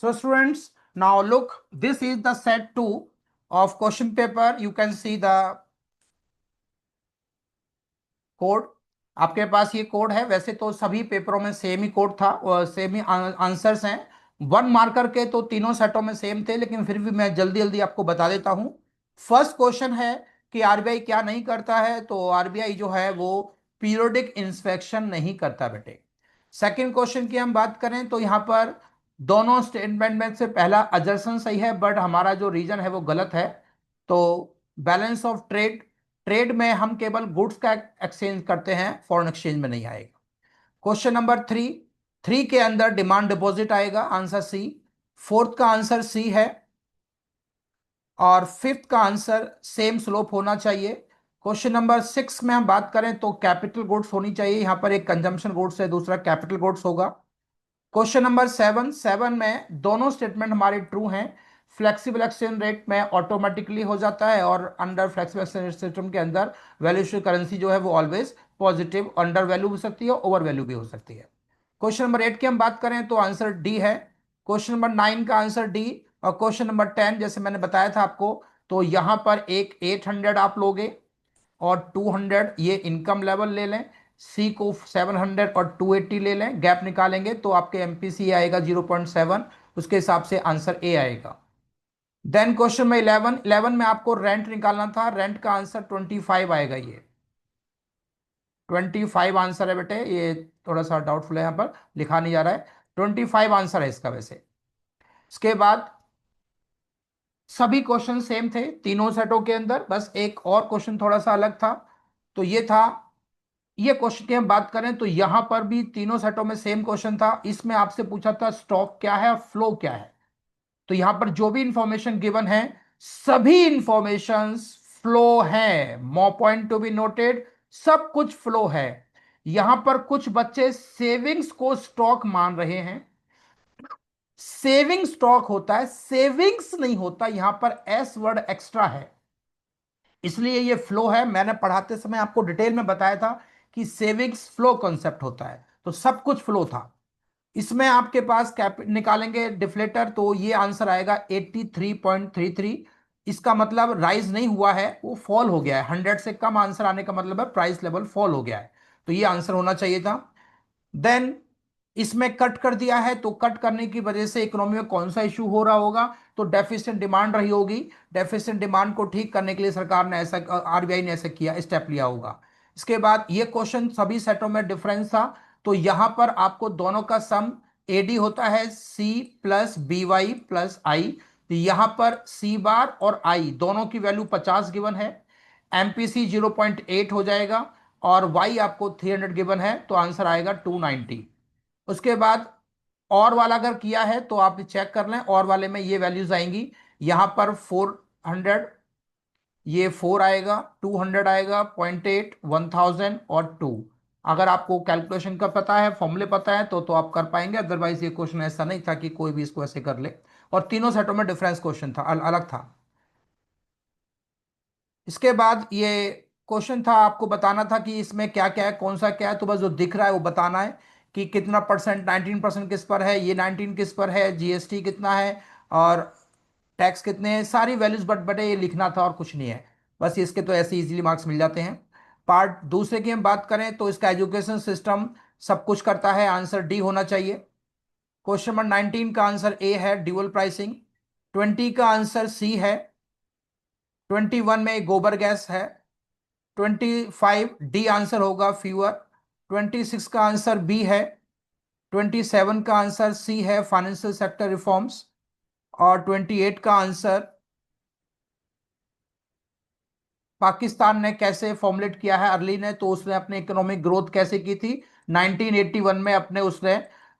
So students, now look, this is the set 2 of question paper. You can see the code. आपके पास ये code है। वैसे तो सभी पेपरों में सेम ही कोड था और सेम ही आंसर्स हैं। 1 मार्कर के तो तीनों सेटों में सेम थे, लेकिन फिर भी मैं जल्दी जल्दी आपको बता देता हूं। फर्स्ट क्वेश्चन है कि आरबीआई क्या नहीं करता है, तो आरबीआई जो है वो पीरियोडिक इंस्पेक्शन नहीं करता बेटे। सेकंड क्वेश्चन की हम बात करें तो यहाँ पर दोनों स्टेटमेंट में से पहला अजर्सन सही है, बट हमारा जो रीजन है वो गलत है। तो बैलेंस ऑफ ट्रेड, ट्रेड में हम केवल गुड्स का एक्सचेंज करते हैं, फॉरेन एक्सचेंज में नहीं आएगा। क्वेश्चन नंबर 3, 3 के अंदर डिमांड डिपॉजिट आएगा, आंसर सी। फोर्थ का आंसर सी है और फिफ्थ का आंसर सेम स्लोप होना चाहिए। क्वेश्चन नंबर 6 में हम बात करें तो कैपिटल गुड्स होनी चाहिए। यहां पर एक कंजम्पशन गुड्स है, दूसरा कैपिटल गुड्स होगा। क्वेश्चन नंबर 7, 7 में दोनों स्टेटमेंट हमारे ट्रू हैं। फ्लेक्सिबल एक्सचेंज रेट में ऑटोमेटिकली हो जाता है और अंडर फ्लेक्सिबल एक्सचेंज सिस्टम के अंदर वैल्यूएशन करेंसी जो है वो ऑलवेज पॉजिटिव, अंडर वैल्यू हो सकती है, ओवर वैल्यू भी हो सकती है। क्वेश्चन नंबर 8 की हम बात करें तो आंसर डी है। क्वेश्चन नंबर 9 का आंसर डी। और क्वेश्चन नंबर 10 जैसे मैंने बताया था आपको, तो यहां पर एक 800 आप लोगे और 200 ये इनकम लेवल ले लें। सी को 700 और 280 ले लें, गैप निकालेंगे तो आपके एमपीसी आएगा 0.7। उसके हिसाब से आंसर ए आएगा। देन क्वेश्चन में 11, 11 में आपको रेंट निकालना था। रेंट का आंसर 25 आएगा। ये 25 आंसर है बेटे। ये थोड़ा सा डाउटफुल है, यहां पर लिखा नहीं जा रहा है। 25 आंसर है इसका वैसे। इसके बाद सभी क्वेश्चन सेम थे तीनों सेटों के अंदर, बस एक और क्वेश्चन थोड़ा सा अलग था। तो ये था, ये क्वेश्चन की हम बात करें तो यहां पर भी तीनों सेटों में सेम क्वेश्चन था। इसमें आपसे पूछा था स्टॉक क्या है और फ्लो क्या है। तो यहां पर जो भी इंफॉर्मेशन गिवन है, सभी इंफॉर्मेशंस फ्लो है। मो पॉइंट टू बी नोटेड, सब कुछ फ्लो है। यहां पर कुछ बच्चे सेविंग्स को स्टॉक मान रहे हैं। सेविंग स्टॉक होता है, सेविंग्स नहीं होता। यहां पर एस वर्ड एक्स्ट्रा है, इसलिए ये फ्लो है। मैंने पढ़ाते समय आपको डिटेल में बताया था कि सेविंग्स फ्लो कॉन्सेप्ट होता है, तो सब कुछ फ्लो था। इसमें आपके पास कैप निकालेंगे डिफ्लेटर, तो ये आंसर आएगा 83.33। इसका मतलब राइज नहीं हुआ है, वो फॉल हो गया है। 100 से कम आंसर आने का मतलब है प्राइस लेवल फॉल हो गया है, तो ये आंसर होना चाहिए था। देन इसमें कट कर दिया है, तो कट करने की वजह से इकोनॉमी में कौन सा इशू हो रहा होगा, तो डेफिसिएंट डिमांड रही होगी। डेफिसिएंट डिमांड को ठीक करने के लिए सरकार ने ऐसा, आरबीआई ने ऐसा किया, स्टेप लिया होगा। इसके बाद ये क्वेश्चन सभी सेटों में डिफरेंस था, तो यहां पर आपको दोनों का सम एडी होता है C plus B Y plus I. तो यहां पर सी बार और आई दोनों की वैल्यू 50 गिवन है। एमपीसी 0.8 हो जाएगा और वाई आपको 300 गिवन है, तो आंसर आएगा 290। उसके बाद और वाला अगर किया है तो आप चेक कर लें, और वाले में ये वैल्यूज आएंगी। यहां पर 400, ये 4 आएगा, 200 आएगा, 0.8, 1000 और 2। अगर आपको कैलकुलेशन का पता है, फॉर्मूले पता है तो आप कर पाएंगे। अदरवाइज ये क्वेश्चन ऐसा नहीं था कि कोई भी इसको ऐसे कर ले। और तीनों सेटों में डिफरेंस क्वेश्चन था, अलग था। इसके बाद ये क्वेश्चन था, आपको बताना था कि इसमें क्या क्या है, कौन सा क्या है। तो बस जो दिख रहा है वो बताना है कि कितना परसेंट, 19% किस पर है, ये 19 किस पर है, जीएसटी कितना है और टैक्स कितने हैं, सारी वैल्यूज बट बटे ये लिखना था और कुछ नहीं है। बस इसके तो ऐसे इजीली मार्क्स मिल जाते हैं। पार्ट दूसरे की हम बात करें तो इसका एजुकेशन सिस्टम सब कुछ करता है, आंसर डी होना चाहिए। क्वेश्चन नंबर 19 का आंसर ए है, ड्यूअल प्राइसिंग। 20 का आंसर सी है। 21 में गोबर गैस है। 25 डी आंसर होगा, फ्यूअर। 26 का आंसर बी है। 27 का आंसर सी है, फाइनेंशियल सेक्टर रिफॉर्म्स। और 28 का आंसर पाकिस्तान ने कैसे फॉर्मुलेट किया है, अर्ली ने, तो उसने अपने इकोनॉमिक ग्रोथ कैसे की थी 1981 में, अपने उसने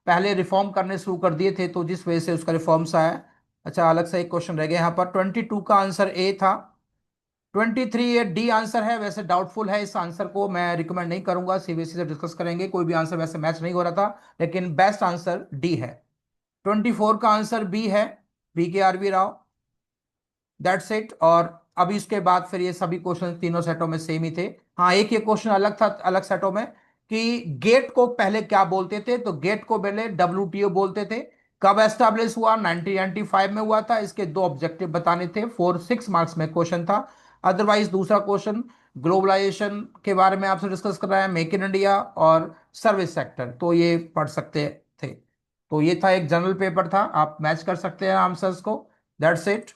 पहले रिफॉर्म करने शुरू कर दिए थे, तो जिस वजह से उसका रिफॉर्म्स आया। अच्छा, अलग से एक क्वेश्चन रह गया यहाँ पर। 22 का आंसर ए था। 23 ये डी आंसर है, वैसे डाउटफुल है, इस आंसर को मैं रिकमेंड नहीं करूंगा, सीबीएसई से डिस्कस करेंगे। कोई भी आंसर वैसे मैच नहीं हो रहा था, लेकिन बेस्ट आंसर डी है। 24 का आंसर बी है, B K R V Rao. That's it. और अभी इसके बाद फिर ये सभी क्वेश्चन तीनों सेटों में सेम ही थे। हाँ, एक ये क्वेश्चन अलग था अलग सेटों में, कि गेट को पहले क्या बोलते थे, तो गेट को पहले डब्ल्यूटीओ बोलते थे। कब एस्टैब्लिश हुआ? 1995 में हुआ था। इसके दो ऑब्जेक्टिव बताने थे, 4 6 मार्क्स में क्वेश्चन था। अदरवाइज दूसरा क्वेश्चन ग्लोबलाइजेशन के बारे में आपसे डिस्कस कर रहा है, मेक इन इंडिया और सर्विस सेक्टर, तो ये पढ़ सकते थे। तो ये था, एक जनरल पेपर था, आप मैच कर सकते हैं आंसर्स को। That's it.